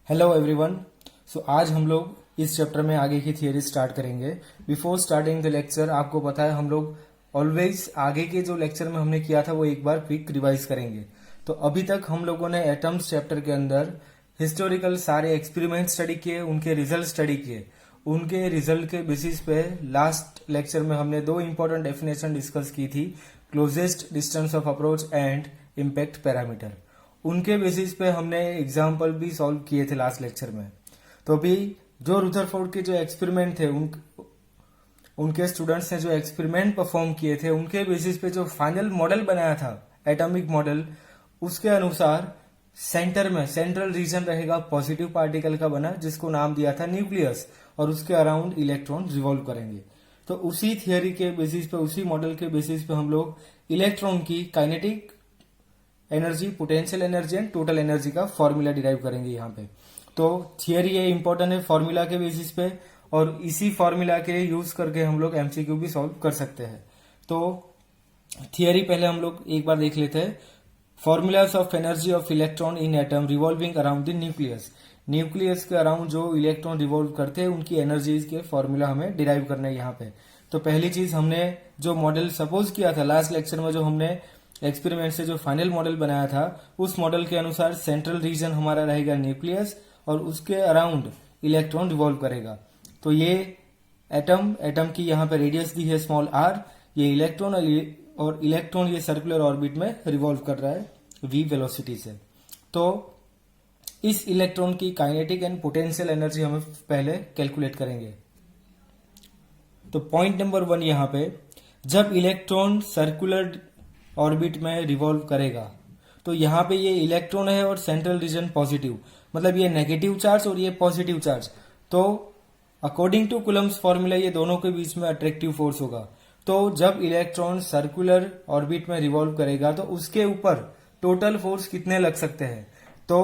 Hello everyone. सो आज हम लोग इस चैप्टर में आगे की थियरी स्टार्ट करेंगे। बिफोर स्टार्टिंग द लेक्चर आपको पता है हम लोग ऑलवेज आगे के जो लेक्चर में हमने किया था वो एक बार क्विक रिवाइज करेंगे। तो अभी तक हम लोगों ने एटम्स चैप्टर के अंदर हिस्टोरिकल सारे एक्सपेरिमेंट स्टडी किए, उनके रिजल्ट स्टडी किए। उनके रिजल्ट के बेसिस पे लास्ट लेक्चर में हमने दो इंपॉर्टेंट डेफिनेशन डिस्कस की थी, closest distance of approach and impact parameter. उनके बेसिस पे हमने एग्जाम्पल भी सॉल्व किए थे लास्ट लेक्चर में। तो अभी जो रुदरफोर्ड के जो एक्सपेरिमेंट थे उनके स्टूडेंट्स ने जो एक्सपेरिमेंट परफॉर्म किए थे उनके बेसिस पे जो फाइनल मॉडल बनाया था एटॉमिक मॉडल, उसके अनुसार सेंटर में सेंट्रल रीजन रहेगा पॉजिटिव पार्टिकल का बना जिसको नाम दिया था न्यूक्लियस, और उसके अराउंड इलेक्ट्रॉन रिवॉल्व करेंगे। तो उसी थियोरी के बेसिस पे, उसी मॉडल के बेसिस पे हम लोग इलेक्ट्रॉन की kinetic energy, potential energy and total energy का फॉर्मूला डिराइव करेंगे यहाँ पे। तो थियरी ये इंपॉर्टेंट है फॉर्मूला के बेसिस पे, और इसी फॉर्मूला के यूज करके हम लोग एमसीक्यू भी सॉल्व कर सकते हैं। तो थियरी पहले हम लोग एक बार देख लेते हैं। Formulas of energy of electron in atom revolving around the nucleus. Nucleus के अराउंड जो इलेक्ट्रॉन रिवॉल्व करते हैं उनकी एनर्जीज के फॉर्मूला हमें डिराइव करना है यहाँ पे। तो पहली चीज, हमने जो मॉडल सपोज किया था लास्ट लेक्चर में, जो हमने एक्सपेरिमेंट से जो फाइनल मॉडल बनाया था, उस मॉडल के अनुसार सेंट्रल रीजन हमारा रहेगा न्यूक्लियस और उसके अराउंड इलेक्ट्रॉन रिवॉल्व करेगा। तो ये एटम की यहाँ पे रेडियस दी है स्मॉल आर, ये इलेक्ट्रॉन और इलेक्ट्रॉन ये सर्कुलर ऑर्बिट में रिवॉल्व कर रहा है v वेलोसिटी से। तो इस इलेक्ट्रॉन की काइनेटिक एंड पोटेंशियल एनर्जी हमें पहले कैलकुलेट करेंगे। तो पॉइंट नंबर 1 यहाँ पे, जब इलेक्ट्रॉन सर्कुलर ऑर्बिट में रिवॉल्व करेगा तो यहाँ पे ये इलेक्ट्रॉन है और सेंट्रल रीजन पॉजिटिव, मतलब ये नेगेटिव चार्ज और ये पॉजिटिव चार्ज। तो अकॉर्डिंग टू कुलम्स फॉर्मूला ये दोनों के बीच में अट्रैक्टिव फोर्स होगा। तो जब इलेक्ट्रॉन सर्कुलर ऑर्बिट में रिवॉल्व करेगा तो उसके ऊपर टोटल फोर्स कितने लग सकते हैं? तो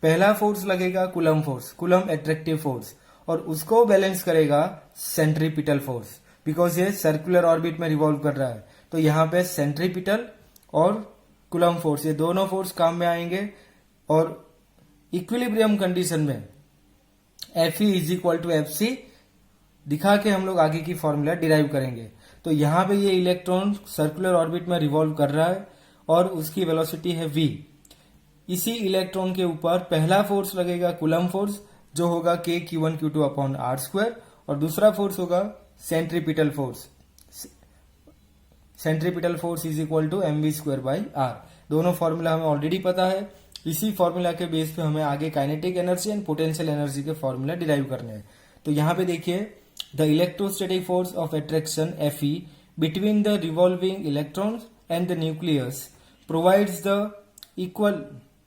पहला फोर्स लगेगा coulomb force, coulomb attractive force, और उसको बैलेंस करेगा सेंट्रीपिटल फोर्स, बिकॉज ये सर्कुलर ऑर्बिट में रिवॉल्व कर रहा है। तो यहाँ पे सेंट्रीपिटल और कुलम फोर्स ये दोनों फोर्स काम में आएंगे, और इक्विलिब्रियम कंडीशन में Fe is equal to F दिखा के हम लोग आगे की फॉर्मूला डिराइव करेंगे। तो यहाँ पे ये इलेक्ट्रॉन सर्कुलर ऑर्बिट में रिवॉल्व कर रहा है और उसकी वेलोसिटी है v। इसी इलेक्ट्रॉन के ऊपर पहला फोर्स लगेगा कुलम फोर्स, जो होगा k q1 q2 upon R square, और दूसरा फोर्स होगा centripetal force. Centripetal force is equal to mv square by R. दोनों फॉर्मूला हमें ऑलरेडी पता है। इसी फॉर्मूला के बेस पे हमें आगे kinetic energy and potential energy के फॉर्मूला डिराइव करने हैं। तो यहाँ पे देखिए, the electrostatic force of attraction Fe between the revolving electrons and the nucleus provides the equal,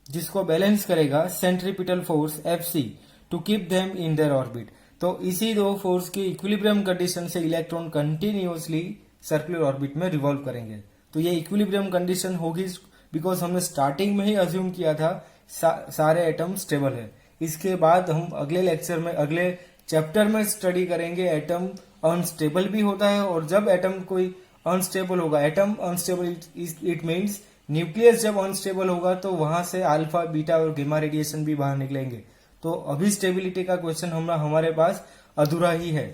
जिसको बैलेंस करेगा centripetal force Fc to keep them in their orbit. तो इसी दो फोर्स की इक्विलिब्रियम कंडीशन से इलेक्ट्रॉन कंटिन्यूअसली सर्कुलर ऑर्बिट में revolve करेंगे। तो ये इक्विलिब्रियम कंडीशन होगी बिकॉज हमने स्टार्टिंग में ही अज्यूम किया था सारे एटम स्टेबल है। इसके बाद हम अगले लेक्चर में, अगले चैप्टर में स्टडी करेंगे एटम अनस्टेबल भी होता है, और जब एटम कोई अनस्टेबल होगा, atom unstable it means nucleus जब अनस्टेबल होगा तो वहां से अल्फा, बीटा और गामा रेडिएशन भी बाहर निकलेंगे। तो अभी स्टेबिलिटी का क्वेश्चन हमारे पास अधूरा ही है।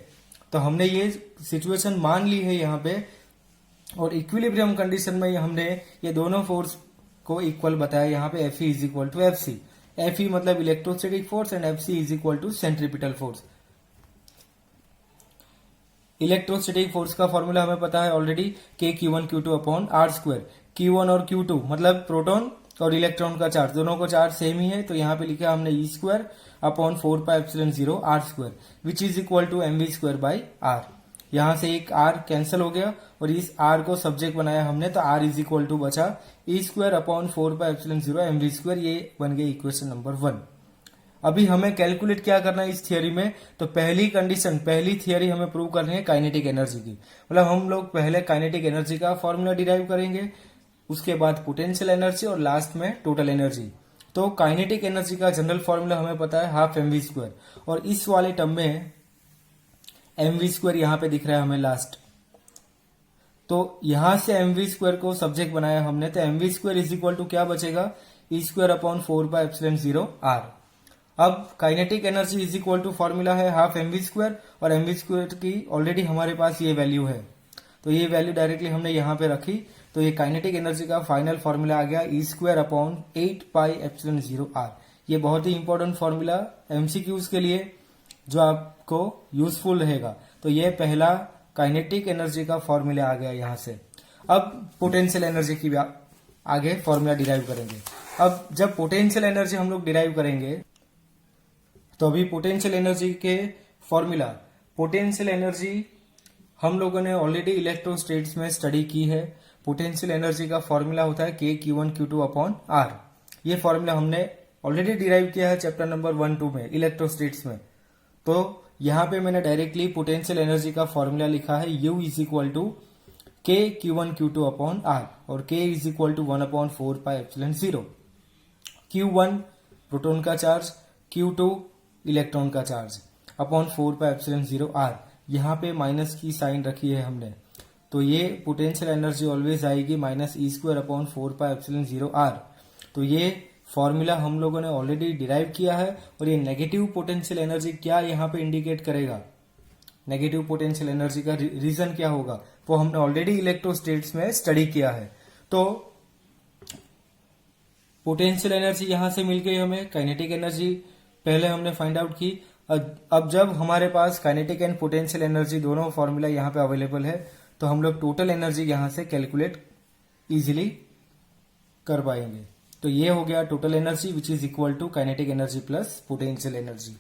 तो हमने ये सिचुएशन मान ली है यहाँ पे, और इक्विलिब्रियम कंडीशन में हमने ये दोनों फोर्स को इक्वल बताया। यहाँ पे Fe is equal to Fc। Fe मतलब electrostatic force and Fc is equal to centripetal force. Electrostatic force का फॉर्मूला हमें पता है already, k q1 q2 upon R square. q1 और q2 मतलब प्रोटॉन और इलेक्ट्रॉन का चार्ज, दोनों को चार्ज सेम ही है। तो यहाँ पे लिखा हमने E square upon 4πε0 R square which is equal to mv square by R. यहाँ से एक r कैंसिल हो गया और इस r को सब्जेक्ट बनाया हमने, तो r इज इक्वल टू बचा ई स्क्वायर अपॉन 4πε0 mv स्क्वायर। ये बन गई इक्वेशन नंबर 1। अभी हमें कैलकुलेट क्या करना है इस थियरी में? तो पहली कंडीशन, पहली थियरी हमें प्रूव करनी है काइनेटिक एनर्जी की, मतलब हम लोग पहले काइनेटिक एनर्जी का फॉर्मूला डिराइव करेंगे, उसके बाद पोटेंशियल एनर्जी और लास्ट में टोटल एनर्जी। तो काइनेटिक एनर्जी का जनरल फॉर्मूला हमें पता है हाफ mv स्क्वायर, और इस वाले टर्म में mv स्क्वायर यहाँ पे दिख रहा है हमें लास्ट। तो यहां से mv स्क्वायर को सब्जेक्ट बनाया हमने, तो mv square is equal to क्या बचेगा? E square upon 4πε0 R. अब kinetic energy is equal to formula है हाफ mv² और mv² की ऑलरेडी हमारे पास ये वैल्यू है, तो ये वैल्यू डायरेक्टली हमने यहाँ पे रखी, तो ये काइनेटिक एनर्जी का फाइनल फॉर्मूला आ गया E²/8πε0r। ये बहुत ही इंपॉर्टेंट फॉर्मूला एमसीक्यूज के लिए जो आपको यूजफुल रहेगा। तो ये पहला काइनेटिक एनर्जी का फॉर्मूला आ गया यहाँ से। अब पोटेंशियल एनर्जी की आगे फॉर्मूला डिराइव करेंगे। अब जब पोटेंशियल एनर्जी हम लोग डिराइव करेंगे तो अभी पोटेंशियल एनर्जी के फॉर्मूला, पोटेंशियल एनर्जी हम लोगों ने ऑलरेडी इलेक्ट्रोस्टेट्स में स्टडी की है। पोटेंशियल एनर्जी का फॉर्मूला होता है K(Q1Q2)/R। ये फॉर्मूला हमने ऑलरेडी डिराइव किया है चैप्टर नंबर 1-2 में इलेक्ट्रोस्टेट्स में। तो यहाँ पे मैंने डायरेक्टली पोटेंशियल एनर्जी का फॉर्मूला लिखा है U = K(Q1Q2)/R और K = 1/4πε0। Q1 प्रोटॉन का चार्ज, Q2 इलेक्ट्रॉन का चार्ज अपॉन 4πε0r। यहाँ पे माइनस की साइन रखी है हमने, तो ये पोटेंशियल एनर्जी ऑलवेज आएगी -E²/4πε0r। तो ये फॉर्मूला हम लोगों ने ऑलरेडी डिराइव किया है। और ये नेगेटिव पोटेंशियल एनर्जी क्या यहाँ पे इंडिकेट करेगा, नेगेटिव पोटेंशियल एनर्जी का रीजन क्या होगा, वो हमने ऑलरेडी इलेक्ट्रोस्टेट्स में स्टडी किया है। तो पोटेंशियल एनर्जी यहां से मिल गई हमें, काइनेटिक एनर्जी पहले हमने फाइंड आउट की। अब जब हमारे पास काइनेटिक एंड पोटेंशियल एनर्जी दोनों फॉर्मूला यहाँ पे अवेलेबल है, तो हम लोग टोटल एनर्जी यहां से कैलकुलेट इजीली कर पाएंगे। तो ये हो गया total energy which is equal to kinetic energy plus potential energy.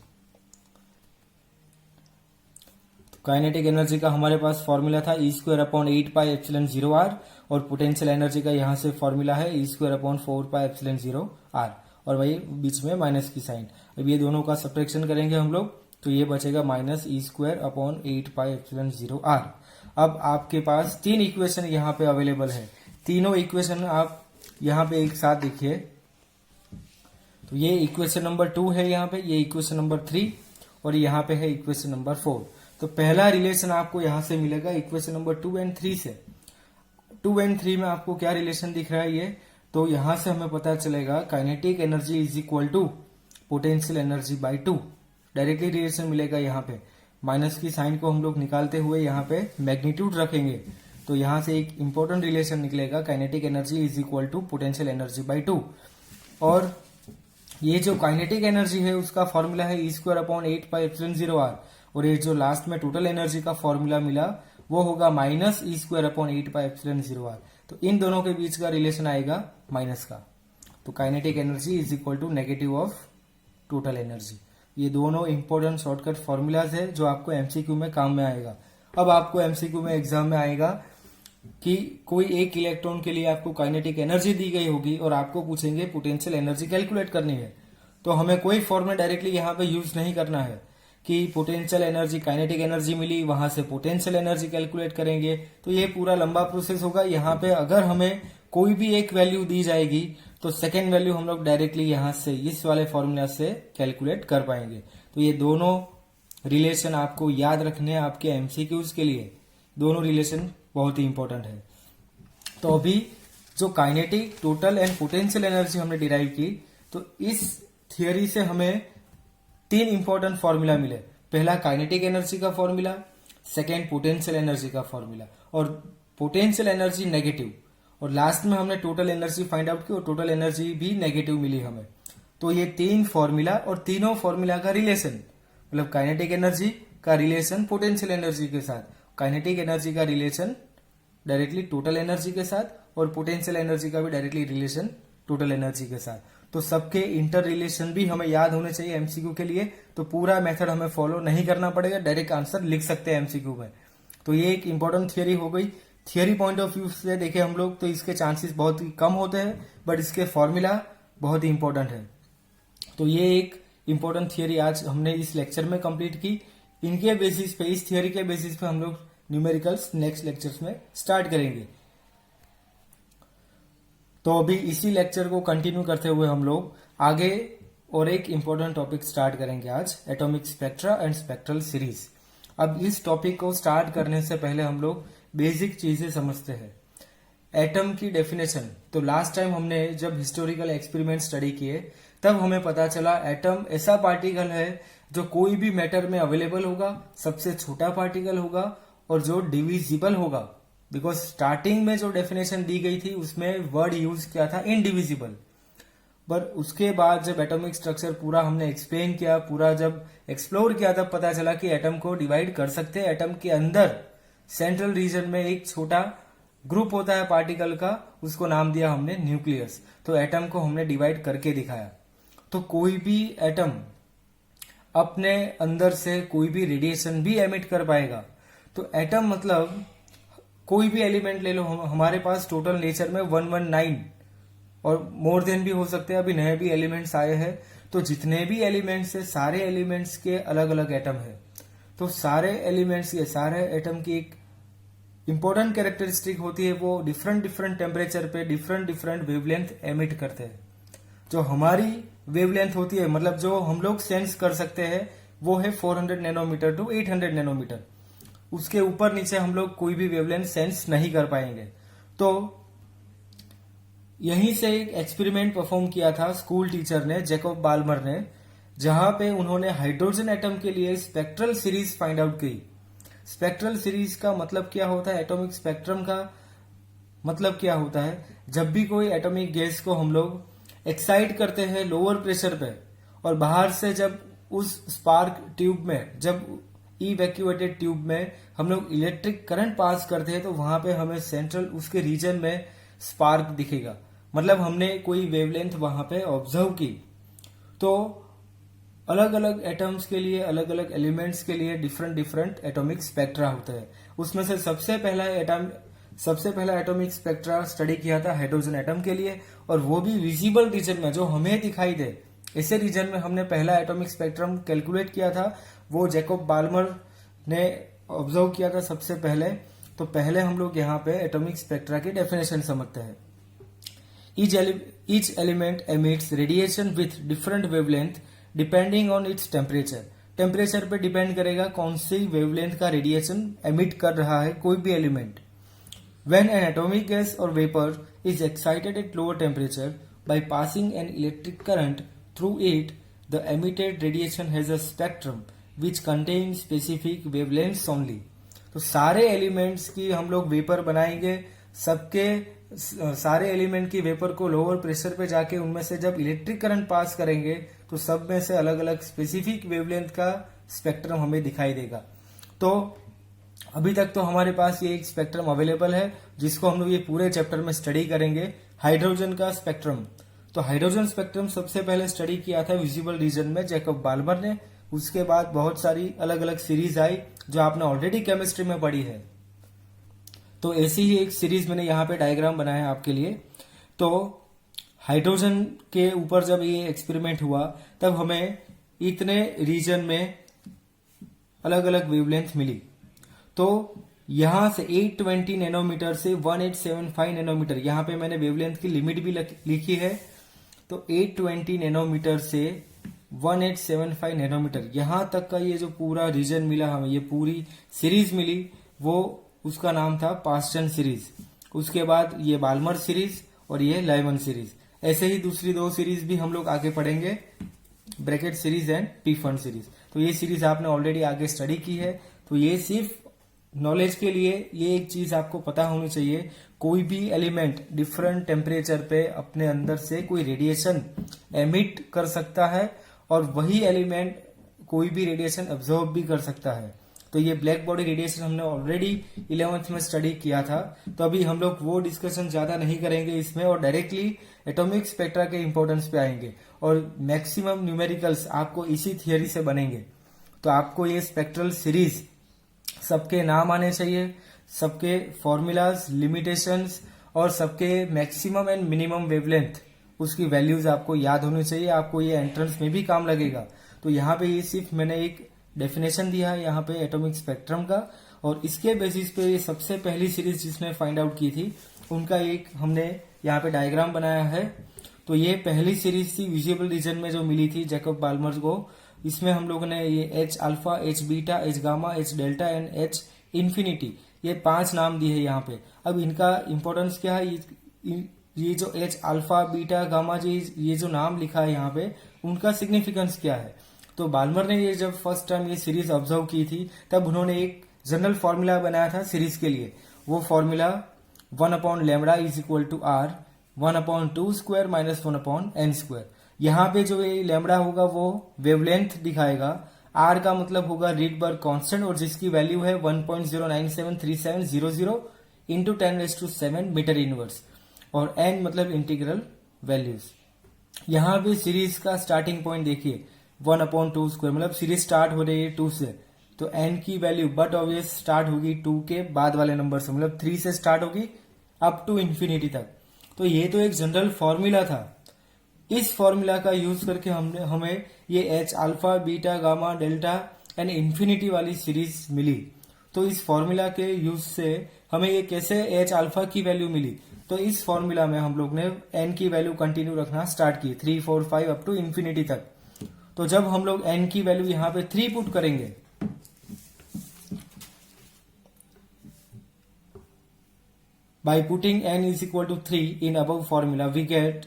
Kinetic energy का हमारे पास फॉर्मूला था E²/8πε0r और पोटेंशियल एनर्जी का यहाँ से फॉर्मूला है E²/4πε0r और वही बीच में माइनस की साइन। अब ये दोनों का सब्ट्रैक्शन करेंगे हम लोग, तो ये बचेगा -E²/8πε0r। अब आपके पास 3 इक्वेशन यहाँ पे अवेलेबल है, तीनों इक्वेशन आप यहाँ पे एक साथ देखिए। तो ये इक्वेशन नंबर 2 है यहाँ पे, ये इक्वेशन नंबर 3 और यहाँ पे है इक्वेशन नंबर 4। तो पहला रिलेशन आपको यहां से मिलेगा इक्वेशन नंबर 2 एंड 3 से। 2 एंड 3 में आपको क्या रिलेशन दिख रहा है ये, तो यहां से हमें पता चलेगा kinetic energy is equal to potential energy by 2। Directly relation मिलेगा यहाँ पे। माइनस की साइन को हम लोग निकालते हुए यहाँ पे मैग्नीट्यूड रखेंगे, तो यहां से एक इंपॉर्टेंट रिलेशन निकलेगा kinetic energy is equal to potential energy by 2। और ये जो काइनेटिक एनर्जी है उसका फॉर्मूला है E²/8πε0r और ये जो लास्ट में टोटल एनर्जी का फॉर्मूला मिला वो होगा -E²/8πε0r। तो इन दोनों के बीच का रिलेशन आएगा माइनस का। तो kinetic energy is equal to negative of total energy. ये दोनों इंपॉर्टेंट शॉर्टकट फॉर्मूलाज है जो आपको एमसीक्यू में काम में आएगा। अब आपको एमसीक्यू में एग्जाम में आएगा कि कोई एक इलेक्ट्रॉन के लिए आपको काइनेटिक एनर्जी दी गई होगी और आपको पूछेंगे पोटेंशियल एनर्जी कैलकुलेट करनी है, तो हमें कोई फॉर्मूला डायरेक्टली यहाँ पे यूज नहीं करना है कि पोटेंशियल एनर्जी काइनेटिक एनर्जी मिली वहां से पोटेंशियल एनर्जी कैलकुलेट करेंगे, तो ये पूरा लंबा प्रोसेस होगा। यहाँ पे अगर हमें कोई भी एक वैल्यू दी जाएगी तो सेकेंड वैल्यू हम लोग डायरेक्टली यहाँ से इस वाले फॉर्मूला से कैलकुलेट कर पाएंगे। तो ये दोनों रिलेशन आपको याद रखने हैं आपके एमसीक्यूज के लिए, दोनों रिलेशन बहुत ही इंपॉर्टेंट है। तो अभी जो kinetic total and potential energy हमने डिराइव की, तो इस थियोरी से हमें 3 इंपॉर्टेंट फॉर्मूला मिले। पहला काइनेटिक एनर्जी का फॉर्मूला, सेकेंड पोटेंशियल एनर्जी का फॉर्मूला और पोटेंशियल एनर्जी नेगेटिव, और लास्ट में हमने टोटल एनर्जी फाइंड आउट की और टोटल एनर्जी भी नेगेटिव मिली हमें। तो ये 3 फॉर्मूला और तीनों फॉर्मूला का रिलेशन, मतलब काइनेटिक एनर्जी का रिलेशन पोटेंशियल एनर्जी के साथ, काइनेटिक एनर्जी का रिलेशन डायरेक्टली टोटल एनर्जी के साथ और पोटेंशियल एनर्जी का भी डायरेक्टली रिलेशन टोटल एनर्जी के साथ। तो सबके इंटर रिलेशन भी हमें याद होने चाहिए एमसीक्यू के लिए। तो पूरा मेथड हमें फॉलो नहीं करना पड़ेगा, डायरेक्ट आंसर लिख सकते हैं एमसीक्यू में। तो ये एक इंपॉर्टेंट थियरी हो गई। थियरी पॉइंट ऑफ व्यू से देखें हम लोग तो इसके चांसेस बहुत ही कम होते हैं, बट इसके फॉर्मूला बहुत ही इंपॉर्टेंट है। तो ये एक इंपॉर्टेंट थियरी आज हमने इस लेक्चर में कंप्लीट की। इनके बेसिस पे, इस थियरी के बेसिस पे हम लोग न्यूमेरिकल्स नेक्स्ट लेक्चर्स में स्टार्ट करेंगे। तो अभी इसी लेक्चर को कंटिन्यू करते हुए हम लोग आगे और एक इंपॉर्टेंट टॉपिक स्टार्ट करेंगे आज, atomic spectra and spectral series. अब इस टॉपिक को स्टार्ट करने से पहले हम लोग बेसिक चीजें समझते हैं। एटम की डेफिनेशन, तो लास्ट टाइम हमने जब हिस्टोरिकल एक्सपेरिमेंट स्टडी किए तब हमें पता चला एटम ऐसा पार्टिकल है जो कोई भी मैटर में अवेलेबल होगा, सबसे छोटा पार्टिकल होगा और जो डिविजिबल होगा। बिकॉज स्टार्टिंग में जो डेफिनेशन दी गई थी उसमें वर्ड यूज किया था इनडिविजिबल, पर उसके बाद जब एटॉमिक स्ट्रक्चर पूरा हमने एक्सप्लेन किया, पूरा जब एक्सप्लोर किया, तब पता चला कि एटम को डिवाइड कर सकते हैं। एटम के अंदर सेंट्रल रीजन में एक छोटा ग्रुप होता है पार्टिकल का, उसको नाम दिया हमने न्यूक्लियस। तो एटम को हमने डिवाइड करके दिखाया। तो कोई भी एटम अपने अंदर से कोई भी रेडिएशन भी एमिट कर पाएगा। तो एटम मतलब कोई भी एलिमेंट ले लो, हमारे पास टोटल नेचर में 119 और मोर देन भी हो सकते हैं, अभी नए भी एलिमेंट्स आए हैं। तो जितने भी एलिमेंट्स है सारे एलिमेंट्स के अलग अलग एटम है। तो सारे एलिमेंट्स के सारे एटम की एक इंपॉर्टेंट कैरेक्टरिस्टिक होती है, वो डिफरेंट डिफरेंट टेम्परेचर पे डिफरेंट डिफरेंट वेवलेंथ एमिट करते हैं। जो हमारी वेवलेंथ होती है, मतलब जो हम लोग सेंस कर सकते हैं, वो है 400 नैनोमीटर टू 800 नैनोमीटर। उसके ऊपर नीचे हम लोग कोई भी वेवलेंथ सेंस नहीं कर पाएंगे। तो यहीं से एक एक्सपेरिमेंट परफॉर्म किया था स्कूल टीचर ने, जैकब बाल्मर ने, जहां पे उन्होंने हाइड्रोजन एटम के लिए स्पेक्ट्रल सीरीज फाइंड आउट की। स्पेक्ट्रल सीरीज का मतलब क्या होता है, एटॉमिक स्पेक्ट्रम का मतलब क्या होता है, जब भी कोई एटॉमिक गैस को हम लोग एक्साइट करते हैं लोअर प्रेशर पे, और बाहर से जब उस स्पार्क ट्यूब में, जब इवैक्यूएटेड ट्यूब में हम लोग इलेक्ट्रिक करंट पास करते हैं, तो वहां पे हमें सेंट्रल उसके रीजन में स्पार्क दिखेगा। मतलब हमने कोई वेवलेंथ वहां पे ऑब्जर्व की। तो अलग अलग एटम्स के लिए, अलग अलग एलिमेंट्स के लिए डिफरेंट डिफरेंट एटॉमिक स्पेक्ट्रा होते हैं। उसमें से सबसे पहला एटॉमिक स्पेक्ट्रा स्टडी किया था हाइड्रोजन एटम के लिए, और वो भी विजिबल रीजन में, जो हमें दिखाई दे, ऐसे रीजन में हमने पहला एटॉमिक स्पेक्ट्रम कैलकुलेट किया था। वो जैकब बाल्मर ने ऑब्जर्व किया था सबसे पहले। तो पहले हम लोग यहाँ पे एटॉमिक स्पेक्ट्रा की डेफिनेशन समझते हैं। Each element emits radiation with different wavelength depending on its temperature. Temperature पे डिपेंड करेगा कौन सी वेवलेंथ का रेडिएशन एमिट कर रहा है कोई भी element. When an atomic gas or vapor is excited at lower temperature by passing an electric current through it, the emitted radiation has a spectrum which contains specific wavelengths only. तो सारे elements की हम लोग vapour बनाएंगे, सबके सारे element की vapour को लोअर प्रेशर पे जाके उनमें से जब इलेक्ट्रिक करंट पास करेंगे, तो सब में से अलग अलग स्पेसिफिक वेवलेंथ का स्पेक्ट्रम हमें दिखाई देगा। तो अभी तक तो हमारे पास ये एक स्पेक्ट्रम अवेलेबल है, जिसको हम लोग ये पूरे चैप्टर में स्टडी करेंगे, हाइड्रोजन का स्पेक्ट्रम। तो हाइड्रोजन स्पेक्ट्रम सबसे पहले स्टडी किया था विजिबल रीजन में जैकब बाल्मर ने। उसके बाद बहुत सारी अलग अलग सीरीज आई जो आपने ऑलरेडी केमिस्ट्री में पढ़ी है। तो ऐसी ही एक सीरीज मैंने यहाँ पे डायग्राम बनाया है आपके लिए। तो हाइड्रोजन के ऊपर जब ये एक्सपेरिमेंट हुआ, तब हमें इतने रीजन में अलग अलग वेवलेंथ मिली। तो यहां से 820 नैनोमीटर से 1875 नैनोमीटर, यहाँ पे मैंने वेवलेंथ की लिमिट भी लिखी है। तो 820 नैनोमीटर से 1875 नैनोमीटर, यहां तक का ये जो पूरा रीजन मिला हमें, ये पूरी सीरीज मिली, वो उसका नाम था पास्टन सीरीज। उसके बाद ये बाल्मर सीरीज और ये लाइमन सीरीज। ऐसे ही दूसरी दो सीरीज भी हम लोग आगे पढ़ेंगे, ब्रैकेट सीरीज एंड पीफर्ड सीरीज। तो ये सीरीज आपने ऑलरेडी आगे स्टडी की है। तो ये सिर्फ नॉलेज के लिए, ये एक चीज आपको पता होनी चाहिए, कोई भी एलिमेंट डिफरेंट टेम्परेचर पे अपने अंदर से कोई रेडिएशन एमिट कर सकता है, और वही एलिमेंट कोई भी रेडिएशन एब्जॉर्ब भी कर सकता है। तो ये ब्लैक बॉडी रेडिएशन हमने ऑलरेडी 11th में स्टडी किया था। तो अभी हम लोग वो डिस्कशन ज्यादा नहीं करेंगे इसमें, और डायरेक्टली एटॉमिक स्पेक्ट्रा के इंपॉर्टेंस पे आएंगे, और मैक्सिमम न्यूमेरिकल्स आपको इसी थियरी से बनेंगे। तो आपको ये स्पेक्ट्रल सीरीज सबके नाम आने चाहिए, सबके फॉर्मूलाज, लिमिटेशंस और सबके मैक्सिमम एंड मिनिमम वेवलेंथ, उसकी वैल्यूज आपको याद होनी चाहिए। आपको ये एंट्रेंस में भी काम लगेगा। तो यहाँ पे ये सिर्फ मैंने एक डेफिनेशन दिया है यहाँ पे एटॉमिक स्पेक्ट्रम का, और इसके बेसिस पे ये सबसे पहली सीरीज जिसने फाइंड आउट की थी, उनका एक हमने यहाँ पे डायग्राम बनाया है। तो ये पहली सीरीज थी विजिबल रीजन में जो मिली थी जैकब बाल्मर को। इसमें हम लोगों ने ये H alpha, H beta, H gamma, H delta and H infinity, ये 5 नाम दिए हैं यहाँ पे। अब इनका इंपॉर्टेंस क्या है, ये जो एच अल्फा बीटा गामा जी ये जो नाम लिखा है यहाँ पे उनका सिग्निफिकेंस क्या है। तो बाल्मर ने ये जब फर्स्ट टाइम ये सीरीज ऑब्जर्व की थी तब उन्होंने एक जनरल फॉर्मूला बनाया था सीरीज के लिए। वो formula 1/λ is equal to R 1/2 square minus 1/n square. यहाँ पे जो ये लैम्बडा होगा वो वेवलेंथ दिखाएगा, आर का मतलब होगा रीडबर्ग कांस्टेंट और जिसकी वैल्यू है 1.0973700 इंटू 10⁻⁷ मीटर इनवर्स, और एन मतलब इंटीग्रल वैल्यूज। यहाँ पे सीरीज का स्टार्टिंग पॉइंट देखिए 1/2 स्क्वायर, मतलब सीरीज स्टार्ट हो रही है 2 से, तो एन की वैल्यू बट ऑब्वियस स्टार्ट होगी 2 के बाद वाले नंबर से, मतलब 3 से स्टार्ट होगी अप टू इंफिनिटी तक। तो ये तो एक जनरल फॉर्मूला था। इस फॉर्मूला का यूज करके हमें ये H alpha beta gamma delta and infinity वाली सीरीज मिली। तो इस फॉर्मूला के यूज से हमें ये कैसे एच अल्फा की वैल्यू मिली, तो इस फॉर्मूला में हम लोग ने एन की वैल्यू कंटिन्यू रखना स्टार्ट की 3, 4, 5 अप टू इंफिनिटी तक। तो जब हम लोग एन की वैल्यू यहाँ पे 3 पुट करेंगे, by putting n is equal to 3 in above formula we get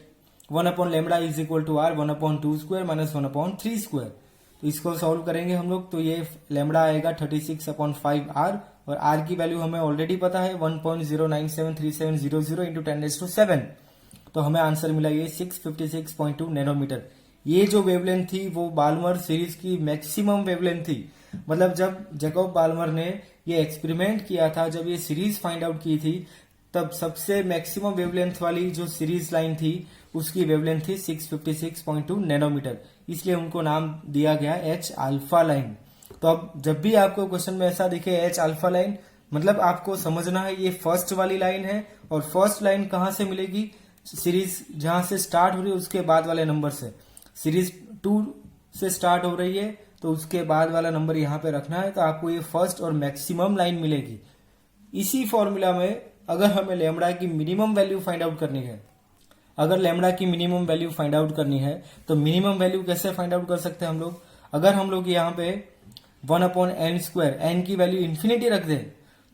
1/λ is equal to r 1/2 square minus 1/3 square. तो इसको सॉल्व करेंगे हम लोग, तो ये लैम्बडा आएगा 36/5r और r की वैल्यू हमें ऑलरेडी पता है 1.0973700 इंटू 10⁻⁷। तो हमें आंसर मिला ये 656.2 नैनोमीटर। ये जो वेवलेंथ थी वो बाल्मर सीरीज की मैक्सिमम वेवलेंथ थी। मतलब जब जैकब बाल्मर ने ये एक्सपेरिमेंट किया था, जब ये सीरीज फाइंड आउट की थी, तब सबसे मैक्सिमम वेवलेंथ वाली जो सीरीज लाइन थी उसकी वेवलेंथ थी 656.2 नैनोमीटर, इसलिए उनको नाम दिया गया एच अल्फा लाइन। तो अब जब भी आपको क्वेश्चन में ऐसा दिखे एच अल्फा लाइन, मतलब आपको समझना है ये फर्स्ट वाली लाइन है, और फर्स्ट लाइन कहां से मिलेगी, सीरीज जहां से स्टार्ट हो रही है उसके बाद वाले नंबर से। सीरीज 2 से स्टार्ट हो रही है तो उसके बाद वाला नंबर यहाँ पे रखना है, तो आपको ये फर्स्ट और मैक्सिमम लाइन मिलेगी। इसी फॉर्मूला में अगर हमें लैम्बडा की मिनिमम वैल्यू फाइंड आउट करनी है, अगर लैम्बडा की मिनिमम वैल्यू फाइंड आउट करनी है तो मिनिमम वैल्यू कैसे फाइंड आउट कर सकते हैं हम लोग। अगर हम लोग यहाँ पे 1/n स्क्वायर एन की वैल्यू इंफिनिटी रख दे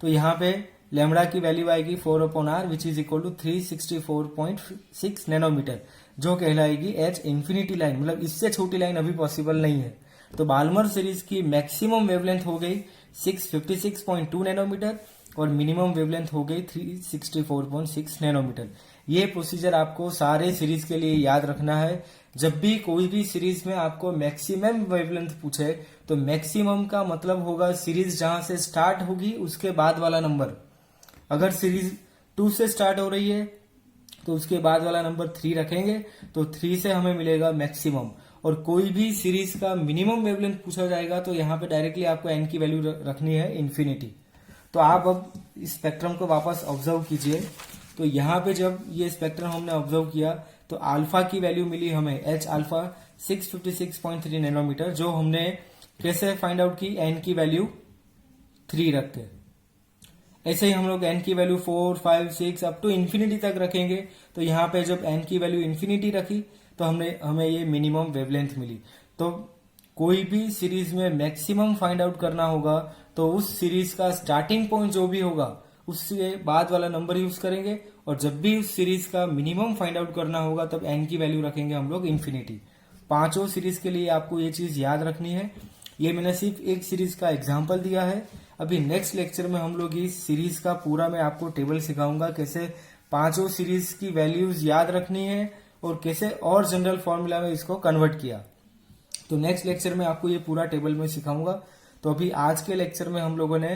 तो यहाँ पे लैम्बडा की वैल्यू आएगी 4/r which is equal to 364.6 nanometre, जो कहलाएगी एच इंफिनिटी लाइन। मतलब इससे छोटी लाइन अभी पॉसिबल नहीं है। तो बाल्मर सीरीज की मैक्सिमम वेवलेंथ हो गई 656.2 नैनोमीटर और मिनिमम वेवलेंथ हो गई 364.6 नैनोमीटर। ये प्रोसीजर आपको सारे सीरीज के लिए याद रखना है। जब भी कोई भी सीरीज में आपको मैक्सिमम वेवलेंथ पूछे तो मैक्सिमम का मतलब होगा सीरीज जहां से स्टार्ट होगी उसके बाद वाला नंबर। अगर सीरीज 2 से स्टार्ट हो रही है तो उसके बाद वाला नंबर 3 रखेंगे, तो 3 से हमें मिलेगा मैक्सिमम। और कोई भी सीरीज का मिनिमम वेवलेंथ पूछा जाएगा तो यहाँ पे डायरेक्टली आपको एन की वैल्यू रखनी है इंफिनिटी। तो आप अब इस स्पेक्ट्रम को वापस ऑब्जर्व कीजिए। तो यहाँ पे जब ये स्पेक्ट्रम हमने ऑब्जर्व किया तो अल्फा की वैल्यू मिली हमें एच अल्फा 656.3 नैनोमीटर, जो हमने कैसे फाइंड आउट की, एन की वैल्यू 3 रख के। ऐसे ही हम लोग एन की वैल्यू 4, 5, 6 अप टू इंफिनिटी तक रखेंगे। तो यहाँ पे जब एन की वैल्यू इंफिनिटी रखी तो हमें ये मिनिमम वेवलेंथ मिली। तो कोई भी सीरीज में मैक्सिमम फाइंड आउट करना होगा तो उस सीरीज का स्टार्टिंग पॉइंट जो भी होगा उससे बाद वाला नंबर यूज करेंगे, और जब भी उस सीरीज का मिनिमम फाइंड आउट करना होगा तब एन की वैल्यू रखेंगे हम लोग इंफिनिटी। पांचों सीरीज के लिए आपको ये चीज याद रखनी है। ये मैंने सिर्फ एक सीरीज का एग्जाम्पल दिया है। अभी नेक्स्ट लेक्चर में हम लोग इस सीरीज का पूरा मैं आपको टेबल सिखाऊंगा, कैसे पांचों सीरीज की वैल्यूज याद रखनी है और कैसे और जनरल फॉर्मूला में इसको कन्वर्ट किया। तो नेक्स्ट लेक्चर में आपको ये पूरा टेबल में सिखाऊंगा। तो अभी आज के लेक्चर में हम लोगों ने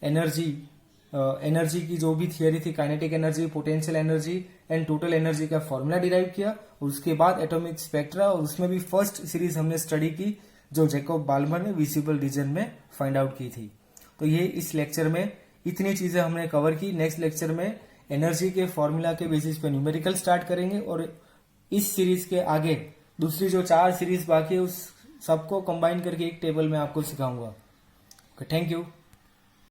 एनर्जी की जो भी थियरी थी, kinetic energy, potential energy and total energy का फॉर्मूला डिराइव किया, और उसके बाद एटॉमिक स्पेक्ट्रा, और उसमें भी फर्स्ट सीरीज हमने स्टडी की जो जैकब बाल्मर ने विजिबल रीजन में फाइंड आउट की थी। तो ये इस लेक्चर में इतनी चीजें हमने कवर की। नेक्स्ट लेक्चर में एनर्जी के फॉर्मूला के बेसिस पे न्यूमेरिकल स्टार्ट करेंगे, और इस सीरीज के आगे दूसरी जो 4 सीरीज बाकी है उस सबको कंबाइन करके एक टेबल में आपको सिखाऊंगा। Thank you.